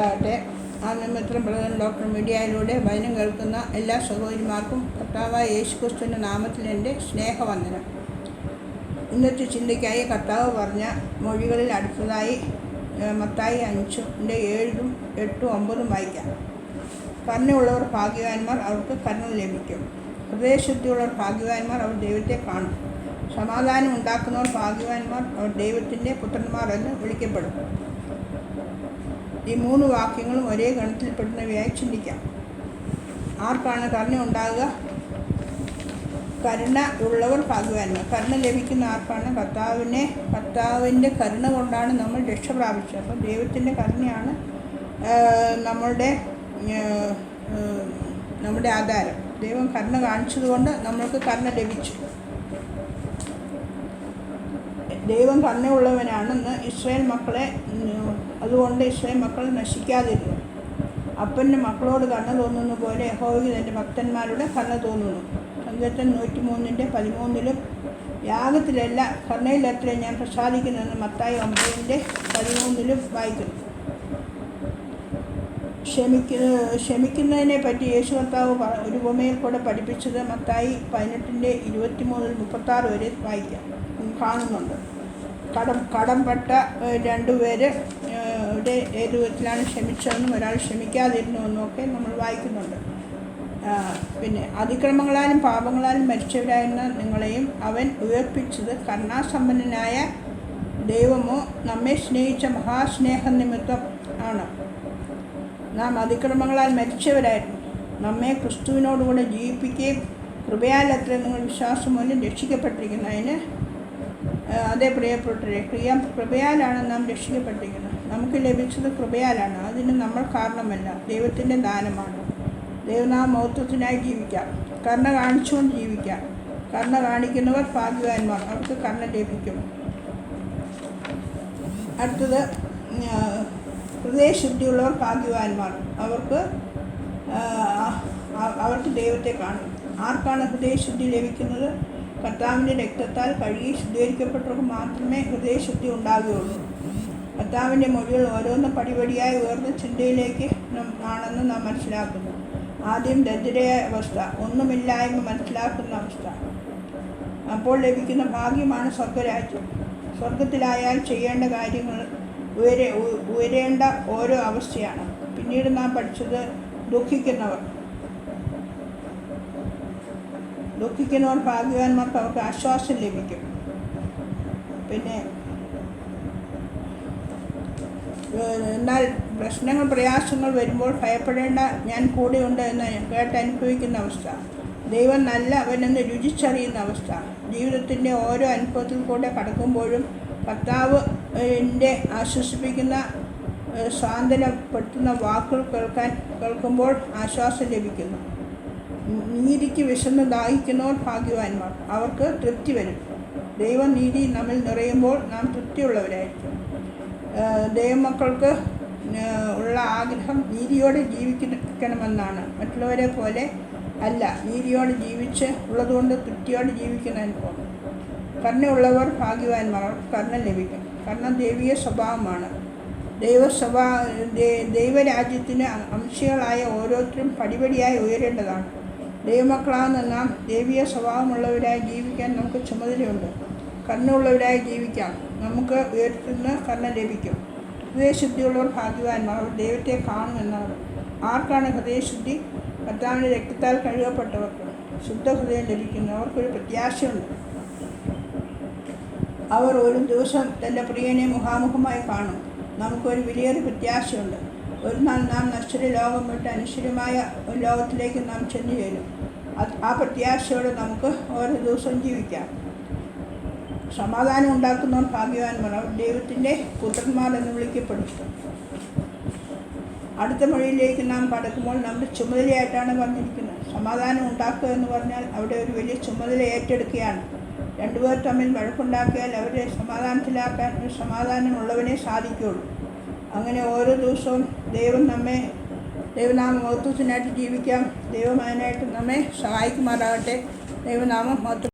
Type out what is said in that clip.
ചെയ്യുമാറാകട്ടെ. ആത്മമിത്രം brother doctor മീഡിയയിലൂടെ വചനം കേൾക്കുന്ന എല്ലാ സഹോദരിമാർക്കും കർത്താവായ യേശുക്രിസ്തുവിൻ്റെ നാമത്തിൽ എൻ്റെ സ്നേഹവന്ദനം. ഇന്നത്തെ ചിന്തയ്ക്കായി കർത്താവ് പറഞ്ഞ മൊഴികളിൽ അടുത്തതായി മത്തായി 5:7, 8, 9 വായിക്കാം. കരുണയുള്ളവർ ഭാഗ്യവാന്മാർ, അവർക്ക് കരുണ ലഭിക്കും. ഹൃദയശുദ്ധിയുള്ളവർ ഭാഗ്യവാന്മാർ, അവർ ദൈവത്തെ കാണും. സമാധാനം ഉണ്ടാക്കുന്നവർ ഭാഗ്യവാന്മാർ, അവർ ദൈവത്തിൻ്റെ പുത്രന്മാർ എന്ന് വിളിക്കപ്പെടും. ഈ 3 വാക്യങ്ങളും ഒരേ ഗണത്തിൽപ്പെടുന്നവയായി ചിന്തിക്കാം. ആർക്കാണ് കരുണ ഉണ്ടാകുക? കരുണ ഉള്ളവർ ഭാഗ്യവാന്മാർ. കരുണ ലഭിക്കുന്ന ആർക്കാണ്? കർത്താവിൻ്റെ കരുണ കൊണ്ടാണ് നമ്മൾ രക്ഷ പ്രാപിച്ചത്. അപ്പം ദൈവത്തിൻ്റെ കരുണയാണ് നമ്മുടെ ആധാരം. ദൈവം കരുണ കാണിച്ചതുകൊണ്ട് നമ്മൾക്ക് കരുണ ലഭിച്ചു. ദൈവം കരുണയുള്ളവനാണെന്ന് ഇസ്രായേൽ മക്കളെ, അതുകൊണ്ട് ഇസ്രായേൽ മക്കൾ നശിക്കാതിരുന്നു. അപ്പൻ്റെ മക്കളോട് കരുണ തോന്നുന്ന പോലെ യഹോവയ്ക്ക് തൻ്റെ ഭക്തന്മാരുടെ കരുണ തോന്നുന്നു. സങ്കീർത്തനം 103:13 യാഗത്തിലല്ല കരുണയിലത്രേ ഞാൻ പ്രസാദിക്കുന്നെന്ന് മത്തായി 9:13 വായിക്കുന്നു. ക്ഷമിക്കുന്നതിനെ പറ്റി യേശു കർത്താവ് ഒരു ഉപമയിൽ കൂടെ പഠിപ്പിച്ചത് മത്തായി 18:23-36 വരെ വായിക്കാം കാണുന്നുണ്ട്. കടംപെട്ട 2 പേര് ഏത് വിധത്തിലാണ് ക്ഷമിച്ചതെന്നും ഒരാൾ ക്ഷമിക്കാതിരുന്നുവെന്നും ഒക്കെ നമ്മൾ വായിക്കുന്നുണ്ട്. പിന്നെ അതിക്രമങ്ങളാലും പാപങ്ങളാലും മരിച്ചവരായിരുന്ന നിങ്ങളെയും അവൻ ഉയർപ്പിച്ചത് കരുണാസമ്പന്നനായ ദൈവമോ നമ്മെ സ്നേഹിച്ച മഹാസ്നേഹ നിമിത്തം ആണ്. നാം അതിക്രമങ്ങളാൽ മരിച്ചവരായിരുന്നു. നമ്മെ ക്രിസ്തുവിനോടുകൂടെ ജീവിപ്പിക്കുകയും കൃപയാലത്ര നിങ്ങൾ വിശ്വാസം മൂലം രക്ഷിക്കപ്പെട്ടിരിക്കുന്നതിന് അതേ പ്രിയപ്പെട്ടവരെ, കൃപയാലാണ് നാം രക്ഷിക്കപ്പെട്ടിരിക്കുന്നത്. നമുക്ക് ലഭിച്ചത് കൃപയാലാണ്. അതിന് നമ്മൾ കാരണമല്ല, ദൈവത്തിൻ്റെ ദാനമാണ്. ദൈവനാമ മഹത്വത്തിനായി ജീവിക്കാം. കരുണ കാണിച്ചുകൊണ്ട് ജീവിക്കാം. കരുണ കാണിക്കുന്നവർ ഭാഗ്യവാന്മാർ, അവർക്ക് കരുണ ലഭിക്കും. അടുത്തത് ഹൃദയശുദ്ധിയുള്ളവർ ഭാഗ്യവാന്മാർ, അവർക്ക് ദൈവത്തെ കാണും. ആർക്കാണ് ഹൃദയശുദ്ധി ലഭിക്കുന്നത്? കർത്താവിൻ്റെ രക്തത്താൽ കഴുകി ശുദ്ധീകരിക്കപ്പെട്ടവർക്ക് മാത്രമേ ഹൃദയശുദ്ധി ഉണ്ടാകുകയുള്ളൂ. കർത്താവിൻ്റെ മൊഴികൾ ഓരോന്ന് പടിപടിയായി ഉയർന്ന ചിന്തയിലേക്ക് ആണെന്ന് നാം മനസ്സിലാക്കുന്നു. ആദ്യം ദരിദ്രയായ അവസ്ഥ, ഒന്നുമില്ലായ്മ മനസ്സിലാക്കുന്ന അവസ്ഥ. അപ്പോൾ ലഭിക്കുന്ന ഭാഗ്യമാണ് സ്വർഗരാജ്യം. സ്വർഗത്തിലായാൽ ചെയ്യേണ്ട കാര്യങ്ങൾ ഉയരേണ്ട ഓരോ അവസ്ഥയാണ്. പിന്നീട് നാം പഠിച്ചത് ദുഃഖിക്കുന്നവർ ഭാഗ്യവാന്മാർക്ക്, അവർക്ക് ആശ്വാസം ലഭിക്കും. പിന്നെ എന്നാൽ പ്രശ്നങ്ങൾ പ്രയാസങ്ങൾ വരുമ്പോൾ ഭയപ്പെടേണ്ട, ഞാൻ കൂടെയുണ്ട് എന്ന് കേട്ടനുഭവിക്കുന്ന അവസ്ഥ. ദൈവം നല്ലവനെന്ന് രുചിച്ചറിയുന്ന അവസ്ഥ. ജീവിതത്തിൻ്റെ ഓരോ അനുഭവത്തിൽ കൂടെ കടക്കുമ്പോഴും കർത്താവിൻ്റെ ആശ്വസിപ്പിക്കുന്ന സാന്ത്വനപ്പെടുത്തുന്ന വാക്കുകൾ കേൾക്കുമ്പോൾ ആശ്വാസം ലഭിക്കുന്നു. നീതിക്ക് വിശന്ന് ദാഹിക്കുന്നവർ ഭാഗ്യവാന്മാർ, അവർക്ക് തൃപ്തി വരും. ദൈവനീതി നമ്മിൽ നിറയുമ്പോൾ നാം തൃപ്തിയുള്ളവരായിരിക്കും. ദൈവമക്കൾക്ക് ഉള്ള ആഗ്രഹം നീതിയോടെ ജീവിക്കണമെന്നാണ്. മറ്റുള്ളവരെ പോലെ അല്ല, നീതിയോടെ ജീവിച്ച് ഉള്ളതുകൊണ്ട് തൃപ്തിയോടെ ജീവിക്കുന്ന അനുഭവം. കരുണയുള്ളവർ ഭാഗ്യവാന്മാർ, കരുണ ലഭിക്കും. കരുണ ദൈവീയ സ്വഭാവമാണ്. ദൈവരാജ്യത്തിന് അംശികളായ ഓരോരുത്തരും പടിപടിയായി ഉയരേണ്ടതാണ്. ദൈവമക്കളാകുന്ന നാം ദൈവീയ സ്വഭാവമുള്ളവരായി ജീവിക്കാൻ നമുക്ക് ചുമതലയുണ്ട്. കരുണയുള്ളവരായി ജീവിക്കാം. നമുക്ക് ഉയർത്തുന്ന കരുണ ലഭിക്കും. ഹൃദയശുദ്ധിയുള്ളവർ ഭാഗ്യവാന്മാർ, അവർ ദൈവത്തെ കാണുമെന്നാണ്. ആർക്കാണ് ഹൃദയശുദ്ധി? കർത്താവിൻ്റെ രക്തത്താൽ കഴുകപ്പെട്ടവർക്ക് ശുദ്ധ ഹൃദയം ലഭിക്കുന്നു. അവർക്കൊരു പ്രത്യാശയുണ്ട്. അവർ ഒരു ദിവസം തൻ്റെ പ്രിയനെ മുഖാമുഖമായി കാണും. നമുക്കൊരു വലിയൊരു പ്രത്യാശയുണ്ട്. ഒരു നാൾ നാം നശ്വര ലോകം വിട്ട് അനശ്വരമായ ഒരു ലോകത്തിലേക്ക് നാം ചെന്നു ചേരും. ആ പ്രത്യാശയോടെ നമുക്ക് ഓരോ ദിവസവും ജീവിക്കാം. സമാധാനം ഉണ്ടാക്കുന്നവർ ഭാഗ്യവാന്മാർ, അവർ ദൈവത്തിൻ്റെ പുത്രന്മാർ എന്ന് വിളിക്കപ്പെടും. അടുത്ത മൊഴിയിലേക്ക് നാം കടക്കുമ്പോൾ നമ്മുടെ ചുമതലയായിട്ടാണ് പറഞ്ഞിരിക്കുന്നത്. സമാധാനം ഉണ്ടാക്കുക എന്ന് പറഞ്ഞാൽ അവിടെ ഒരു വലിയ ചുമതല ഏറ്റെടുക്കുകയാണ്. 2 പേർ തമ്മിൽ വഴക്കുണ്ടാക്കിയാൽ അവരെ സമാധാനത്തിലാക്കാൻ ഒരു സമാധാനമുള്ളവനെ സാധിക്കുകയുള്ളൂ. അങ്ങനെ ഓരോ ദിവസവും ദൈവനാമ മഹത്വത്തിനായിട്ട് ജീവിക്കാം. ദൈവം അതിനായിട്ട് നമ്മെ സഹായിക്കുമാറാകട്ടെ. ദൈവനാമം മഹത്വം.